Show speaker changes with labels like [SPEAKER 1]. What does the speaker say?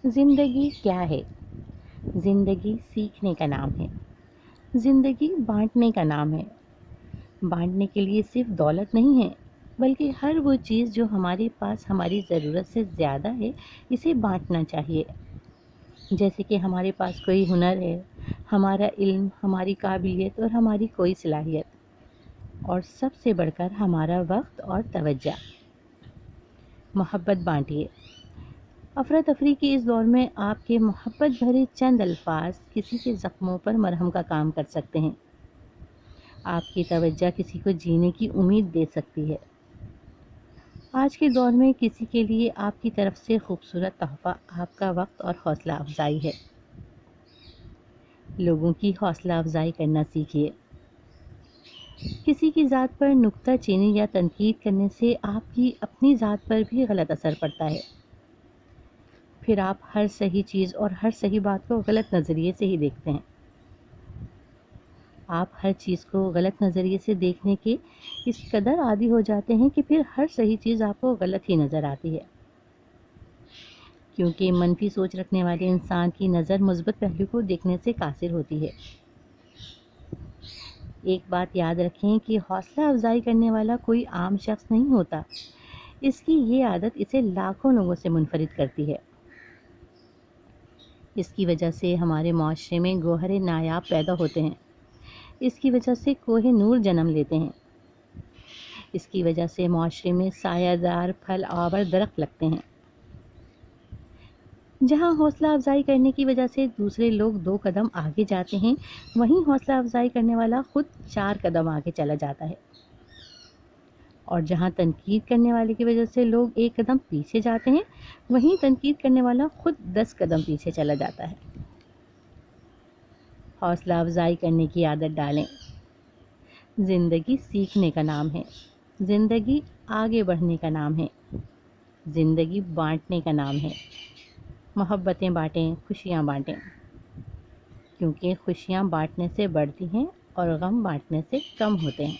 [SPEAKER 1] زندگی کیا ہے؟ زندگی سیکھنے کا نام ہے۔ زندگی بانٹنے کا نام ہے۔ بانٹنے کے لیے صرف دولت نہیں ہے، بلکہ ہر وہ چیز جو ہمارے پاس ہماری ضرورت سے زیادہ ہے، اسے بانٹنا چاہیے۔ جیسے کہ ہمارے پاس کوئی ہنر ہے، ہمارا علم، ہماری قابلیت اور ہماری کوئی صلاحیت، اور سب سے بڑھ کر ہمارا وقت اور توجہ۔ محبت بانٹیے۔ افراتفری کے اس دور میں آپ کے محبت بھرے چند الفاظ کسی کے زخموں پر مرہم کا کام کر سکتے ہیں۔ آپ کی توجہ کسی کو جینے کی امید دے سکتی ہے۔ آج کے دور میں کسی کے لیے آپ کی طرف سے خوبصورت تحفہ آپ کا وقت اور حوصلہ افزائی ہے۔ لوگوں کی حوصلہ افزائی کرنا سیکھیے۔ کسی کی ذات پر نکتہ چینی یا تنقید کرنے سے آپ کی اپنی ذات پر بھی غلط اثر پڑتا ہے۔ پھر آپ ہر صحیح چیز اور ہر صحیح بات کو غلط نظریے سے ہی دیکھتے ہیں۔ آپ ہر چیز کو غلط نظریے سے دیکھنے کے اس قدر عادی ہو جاتے ہیں کہ پھر ہر صحیح چیز آپ کو غلط ہی نظر آتی ہے، کیونکہ منفی سوچ رکھنے والے انسان کی نظر مثبت پہلو کو دیکھنے سے قاصر ہوتی ہے۔ ایک بات یاد رکھیں کہ حوصلہ افزائی کرنے والا کوئی عام شخص نہیں ہوتا، اس کی یہ عادت اسے لاکھوں لوگوں سے منفرد کرتی ہے۔ اس کی وجہ سے ہمارے معاشرے میں گوہر نایاب پیدا ہوتے ہیں۔ اس کی وجہ سے کوہ نور جنم لیتے ہیں۔ اس کی وجہ سے معاشرے میں سایہ دار پھل آور درخت لگتے ہیں۔ جہاں حوصلہ افزائی کرنے کی وجہ سے دوسرے لوگ 2 قدم آگے جاتے ہیں، وہیں حوصلہ افزائی کرنے والا خود 4 قدم آگے چلا جاتا ہے، اور جہاں تنقید کرنے والے کی وجہ سے لوگ 1 قدم پیچھے جاتے ہیں، وہیں تنقید کرنے والا خود 10 قدم پیچھے چلا جاتا ہے۔ حوصلہ افزائی کرنے کی عادت ڈالیں۔ زندگی سیکھنے کا نام ہے۔ زندگی آگے بڑھنے کا نام ہے۔ زندگی بانٹنے کا نام ہے۔ محبتیں بانٹیں، خوشیاں بانٹیں، کیونکہ خوشیاں بانٹنے سے بڑھتی ہیں اور غم بانٹنے سے کم ہوتے ہیں۔